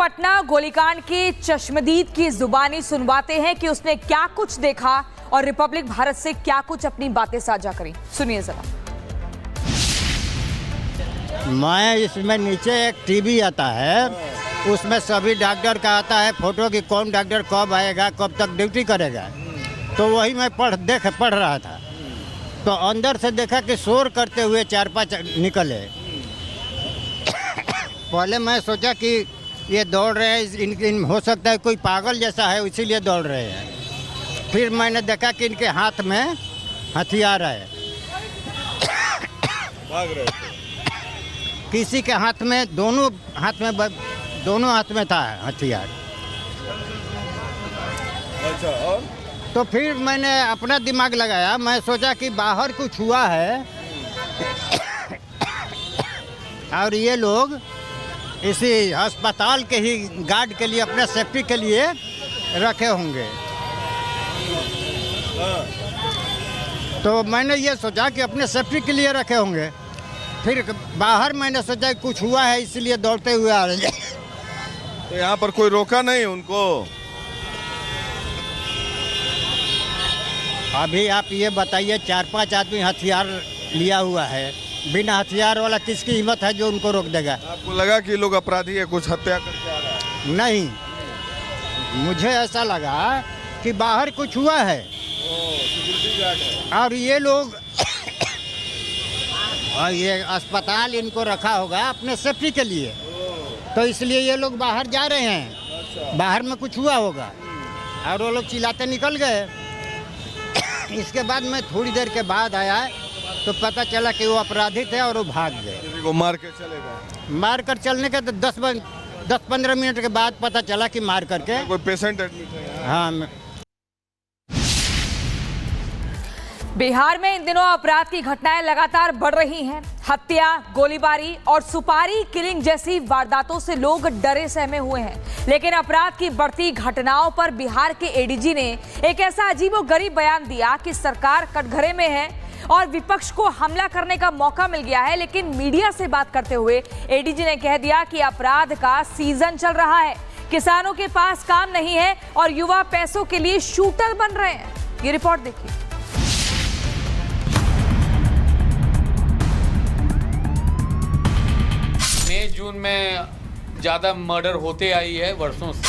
पटना गोलीकांड के चश्मदीद की जुबानी सुनवाते हैं कि उसने क्या कुछ देखा और रिपब्लिक भारत से क्या कुछ अपनी बातें साझा करी। सुनिए जरा। मैं इसमें नीचे एक टीवी आता है, उसमें सभी डॉक्टर का आता है फोटो कि कौन डॉक्टर कब आएगा, कब तक ड्यूटी करेगा। तो वही मैं पढ़ रहा था, तो अंदर से देखा कि शोर करते हुए 4-5 निकले। पहले मैं सोचा कि ये दौड़ रहे हैं, हो सकता है कोई पागल जैसा है इसीलिए दौड़ रहे हैं। फिर मैंने देखा कि इनके हाथ में हथियार है। भाग रहे थे। किसी के हाथ में, दोनों हाथ में था हथियार। अच्छा, और तो फिर मैंने अपना दिमाग लगाया, मैं सोचा कि बाहर कुछ हुआ है और ये लोग इसी अस्पताल के ही गार्ड के लिए, अपने सेफ्टी के लिए रखे होंगे। तो मैंने ये सोचा कि अपने सेफ्टी के लिए रखे होंगे। फिर बाहर मैंने सोचा कि कुछ हुआ है इसलिए दौड़ते हुए आ रहे। तो यहाँ पर कोई रोका नहीं उनको? अभी आप ये बताइए, 4-5 आदमी हथियार लिया हुआ है, बिना हथियार वाला किसकी हिम्मत है जो उनको रोक देगा? आपको लगा कि लोग अपराधी है, कुछ हत्या करके आ रहा है? नहीं, मुझे ऐसा लगा कि बाहर कुछ हुआ है सिक्योरिटी गार्ड है। और ये लोग और ये अस्पताल इनको रखा होगा अपने सेफ्टी के लिए, तो इसलिए ये लोग बाहर जा रहे हैं। अच्छा। बाहर में कुछ हुआ होगा और वो लोग चिल्लाते निकल गए। इसके बाद मैं थोड़ी देर के बाद आया तो पता चला कि वो अपराधी थे और वो भाग गए। किसी को मार के चले गए? मार कर चलने के तो 10-15 मिनट के बाद पता चला कि मार करके। कोई पेशेंट एडमिट है यहाँ? हाँ। बिहार में इन दिनों अपराध की घटनाएं लगातार बढ़ रही हैं। हत्या, गोलीबारी और सुपारी किलिंग जैसी वारदातों से लोग डरे सहमे हुए हैं। लेकिन अपराध की बढ़ती घटनाओं पर बिहार के एडीजी ने एक ऐसा अजीबोगरीब बयान दिया कि सरकार कटघरे में है और विपक्ष को हमला करने का मौका मिल गया है। लेकिन मीडिया से बात करते हुए एडीजी ने कह दिया कि अपराध का सीजन चल रहा है, किसानों के पास काम नहीं है और युवा पैसों के लिए शूटर बन रहे हैं। ये रिपोर्ट देखिए। जून में ज्यादा मर्डर होते आई है वर्षों से।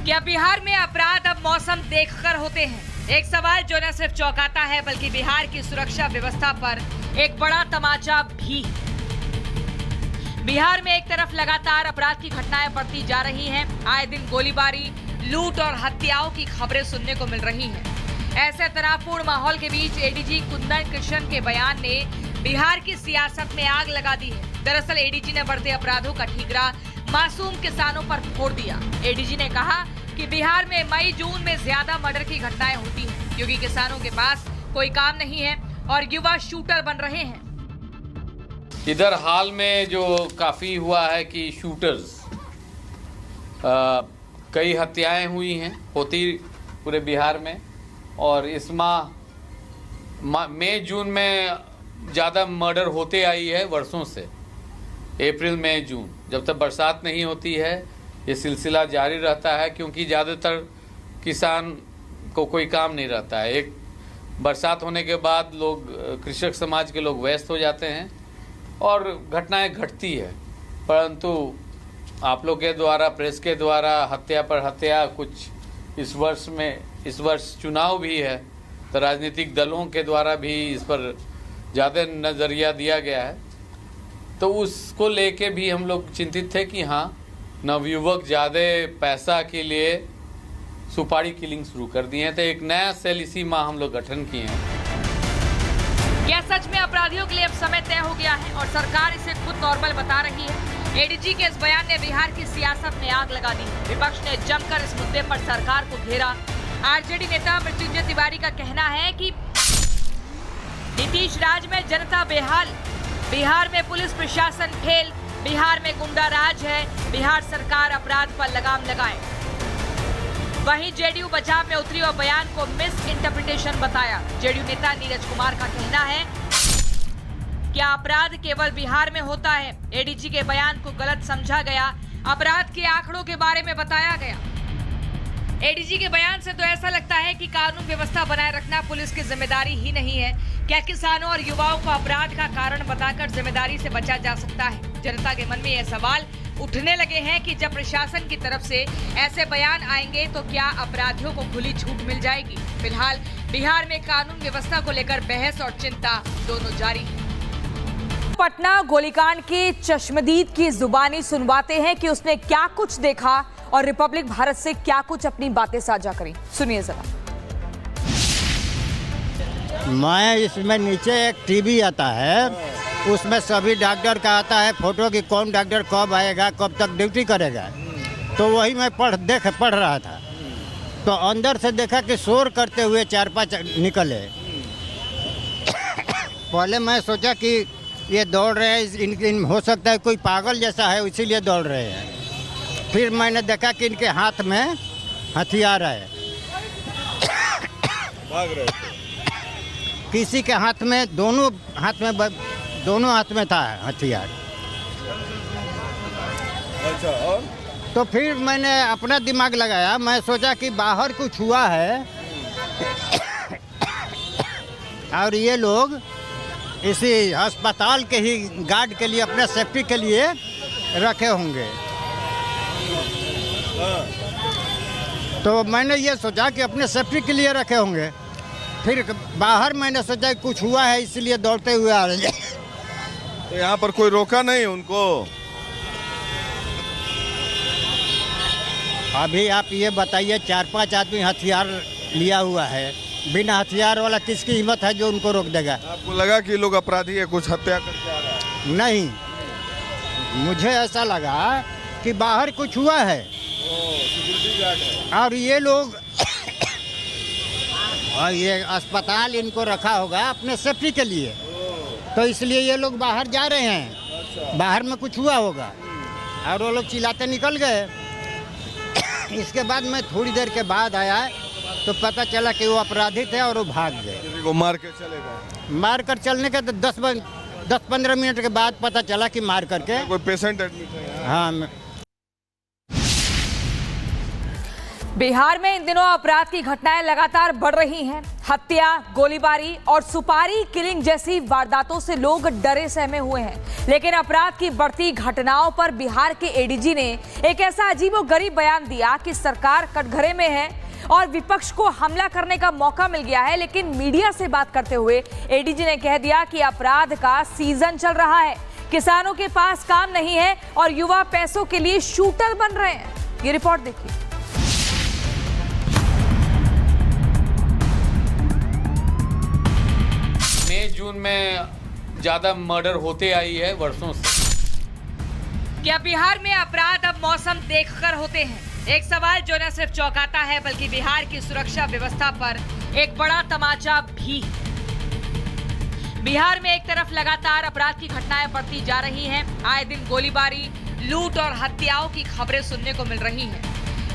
क्या बिहार में अपराध अब मौसम देखकर होते हैं? एक सवाल जो न सिर्फ चौंकाता है बल्कि बिहार की सुरक्षा व्यवस्था पर एक बड़ा तमाचा भी है। बिहार में एक तरफ लगातार अपराध की घटनाएं बढ़ती जा रही हैं। आए दिन गोलीबारी, लूट और हत्याओं की खबरें सुनने को मिल रही हैं। ऐसे तनावपूर्ण माहौल के बीच एडीजी कुंदन कृष्ण के बयान ने बिहार की सियासत में आग लगा दी है। दरअसल एडीजी ने बढ़ते अपराधों का ठीकरा मासूम किसानों पर फोड़ दिया। एडीजी ने कहा कि बिहार में मई-जून में ज्यादा मर्डर की घटनाएं होती हैं क्योंकि किसानों के पास कोई काम नहीं है और युवा शूटर बन रहे हैं। इधर हाल में जो काफी हुआ है कि शूटर्स, कई हत्याएं हुई हैं, होती पूरे बिहार में। और इस मई जून में ज़्यादा मर्डर होते आई है वर्षों से। अप्रैल मई जून, जब तक बरसात नहीं होती है ये सिलसिला जारी रहता है क्योंकि ज़्यादातर किसान को कोई काम नहीं रहता है। एक बरसात होने के बाद लोग, कृषक समाज के लोग व्यस्त हो जाते हैं और घटनाएं घटती है। परंतु आप लोग के द्वारा, प्रेस के द्वारा हत्या पर हत्या, कुछ इस वर्ष चुनाव भी है तो राजनीतिक दलों के द्वारा भी इस पर ज़्यादा नज़रिया दिया गया है। तो उसको लेके भी हम लोग चिंतित थे कि हाँ, नवयुवक ज़्यादा पैसा के लिए सुपारी किलिंग शुरू कर दिए हैं। तो एक नया सेल इसी माह हम लोग गठन किए हैं। क्या सच में अपराधियों के लिए अब समय तय हो गया है और सरकार इसे खुद नॉर्मल बता रही है? एडीजी के इस बयान ने बिहार की सियासत में आग लगा दी। विपक्ष ने जमकर इस मुद्दे पर सरकार को घेरा। आरजेडी नेता मृत्युंजय तिवारी का कहना है कि नीतीश राज में जनता बेहाल, बिहार में पुलिस प्रशासन फेल, बिहार में गुंडा राज है, बिहार सरकार अपराध पर लगाम लगाए। वहीं जेडीयू बचाव में उतरी और बयान को मिस इंटरप्रिटेशन बताया। जेडीयू नेता नीरज कुमार का कहना है क्या अपराध केवल बिहार में होता है? एडीजी के बयान को गलत समझा गया। अपराध के आंकड़ों के बारे में बताया गया। एडीजी के बयान से तो ऐसा लगता है कि कानून व्यवस्था बनाए रखना पुलिस की जिम्मेदारी ही नहीं है। क्या किसानों और युवाओं को अपराध का कारण बताकर जिम्मेदारी से बचा जा सकता है? जनता के मन में यह सवाल उठने लगे हैं कि जब प्रशासन की तरफ से ऐसे बयान आएंगे तो क्या अपराधियों को खुली छूट मिल जाएगी? फिलहाल बिहार में कानून व्यवस्था को लेकर बहस और चिंता दोनों जारी है। पटना गोलीकांड के चश्मदीद की जुबानी सुनवाते हैं कि उसने क्या कुछ देखा और रिपब्लिक भारत से क्या कुछ अपनी बातें साझा करी। सुनिए जरा। मैं इसमें नीचे एक टीवी आता है, उसमें सभी डॉक्टर का आता है फोटो कि कौन डॉक्टर कब आएगा, कब तक ड्यूटी करेगा। तो वही मैं पढ़ रहा था, तो अंदर से देखा कि शोर करते हुए 4-5 निकले। पहले मैं सोचा कि ये दौड़ रहे हैं, इन हो सकता है कोई पागल जैसा है इसीलिए दौड़ रहे हैं। फिर मैंने देखा कि इनके हाथ में हथियार है। भाग रहे थे। किसी के हाथ में दोनों हाथ में था हथियार। अच्छा, और तो फिर मैंने अपना दिमाग लगाया, मैं सोचा कि बाहर कुछ हुआ है और ये लोग इसी अस्पताल के ही गार्ड के लिए, अपने सेफ्टी के लिए रखे होंगे। तो मैंने ये सोचा कि अपने सेफ्टी के लिए रखे होंगे। फिर बाहर मैंने सोचा कि कुछ हुआ है इसलिए दौड़ते हुए आ रहे हैं। तो यहाँ पर कोई रोका नहीं उनको? अभी आप ये बताइए, 4-5 आदमी हथियार लिया हुआ है, बिना हथियार वाला किसकी हिम्मत है जो उनको रोक देगा? आपको लगा कि लोग अपराधी है, कुछ हत्या करके आ रहा है? नहीं, मुझे ऐसा लगा कि बाहर कुछ हुआ है सिक्योरिटी गार्ड है। और ये लोग और ये अस्पताल इनको रखा होगा अपने सेफ्टी के लिए, तो इसलिए ये लोग बाहर जा रहे हैं। अच्छा। बाहर में कुछ हुआ होगा और वो लोग चिल्लाते निकल गए। इसके बाद मैं थोड़ी देर के बाद आया तो पता चला कि वो अपराधी थे और वो भाग गए। किसी को मार के चले गए? मार कर चलने के तो 10-15 मिनट के बाद पता चला कि मार करके। कोई पेशेंट एडमिट है यहाँ? हाँ। बिहार में इन दिनों अपराध की घटनाएं लगातार बढ़ रही हैं। हत्या, गोलीबारी और सुपारी किलिंग जैसी वारदातों से लोग डरे सहमे हुए हैं। लेकिन अपराध की बढ़ती घटनाओं पर बिहार के एडीजी ने एक ऐसा अजीबोगरीब बयान दिया कि सरकार कटघरे में है और विपक्ष को हमला करने का मौका मिल गया है। लेकिन मीडिया से बात करते हुए एडीजी ने कह दिया कि अपराध का सीजन चल रहा है, किसानों के पास काम नहीं है और युवा पैसों के लिए शूटर बन रहे हैं। ये रिपोर्ट देखिए। मई जून में ज्यादा मर्डर होते आई है वर्षों से। क्या बिहार में अपराध अब मौसम देखकर होते हैं? एक सवाल जो न सिर्फ चौंकाता है बल्कि बिहार की सुरक्षा व्यवस्था पर एक बड़ा तमाचा भी है। बिहार में एक तरफ लगातार अपराध की घटनाएं बढ़ती जा रही हैं। आए दिन गोलीबारी, लूट और हत्याओं की खबरें सुनने को मिल रही हैं।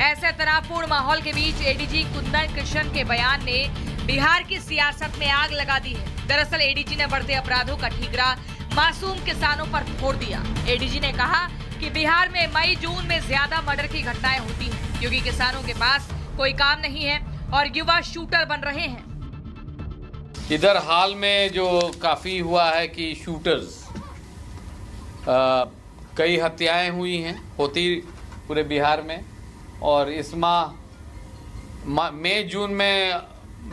ऐसे तनावपूर्ण माहौल के बीच एडीजी कुंदन कृष्ण के बयान ने बिहार की सियासत में आग लगा दी है। दरअसल एडीजी ने बढ़ते अपराधों का ठीकरा मासूम किसानों पर फोड़ दिया। एडीजी ने कहा कि बिहार में मई जून में ज्यादा मर्डर की घटनाएं होती हैं क्योंकि किसानों के पास कोई काम नहीं है और युवा शूटर बन रहे हैं। इधर हाल में जो काफी हुआ है कि शूटर्स, कई हत्याएं हुई हैं, होती पूरे बिहार में। और इस मई जून में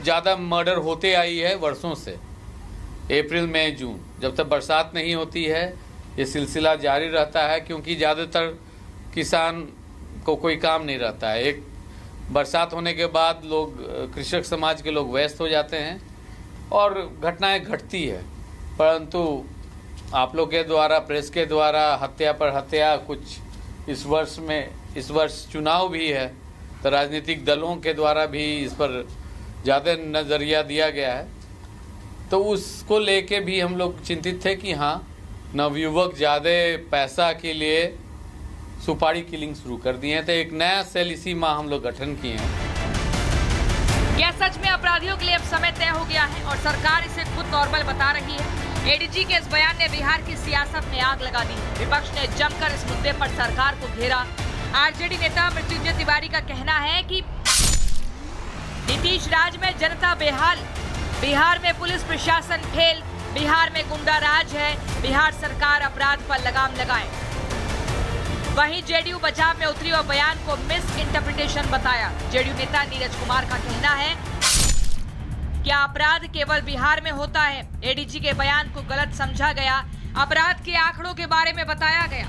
ज़्यादा मर्डर होते आई है वर्षों से। अप्रैल मई जून, जब तक बरसात नहीं होती है ये सिलसिला जारी रहता है क्योंकि ज़्यादातर किसान को कोई काम नहीं रहता है। एक बरसात होने के बाद लोग, कृषक समाज के लोग व्यस्त हो जाते हैं और घटनाएं घटती है। परंतु आप लोग के द्वारा, प्रेस के द्वारा हत्या पर हत्या, कुछ इस वर्ष चुनाव भी है तो राजनीतिक दलों के द्वारा भी इस पर ज़्यादा नज़रिया दिया गया है। तो उसको लेके भी हम लोग चिंतित थे कि हाँ, नवयुवक ज़्यादा पैसा के लिए सुपारी किलिंग शुरू कर दिए हैं। तो एक नया सेल इसी माह हम लोग गठन किए हैं। क्या सच में अपराधियों के लिए अब समय तय हो गया है और सरकार इसे खुद नॉर्मल बता रही है? एडीजी के इस बयान ने बिहार की सियासत में आग लगा दी। विपक्ष ने जमकर इस मुद्दे पर सरकार को घेरा। आरजेडी नेता मृत्युंजय तिवारी का कहना है कि नीतीश राज में जनता बेहाल, बिहार में पुलिस प्रशासन फेल, बिहार में गुंडा राज है, बिहार सरकार अपराध पर लगाम लगाए। वहीं जेडीयू बचाव में उतरी और बयान को मिस इंटरप्रिटेशन बताया। जेडीयू नेता नीरज कुमार का कहना है क्या अपराध केवल बिहार में होता है? एडीजी के बयान को गलत समझा गया, अपराध के आंकड़ों के बारे में बताया गया।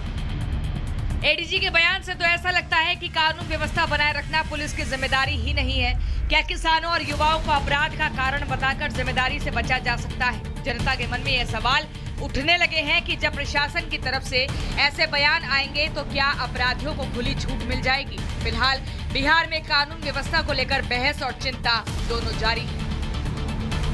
एडीजी के बयान से तो ऐसा लगता है कि कानून व्यवस्था बनाए रखना पुलिस की जिम्मेदारी ही नहीं है। क्या किसानों और युवाओं को अपराध का कारण बताकर जिम्मेदारी से बचा जा सकता है? जनता के मन में यह सवाल उठने लगे हैं कि जब प्रशासन की तरफ से ऐसे बयान आएंगे तो क्या अपराधियों को खुली छूट मिल जाएगी? फिलहाल बिहार में कानून व्यवस्था को लेकर बहस और चिंता दोनों जारी है।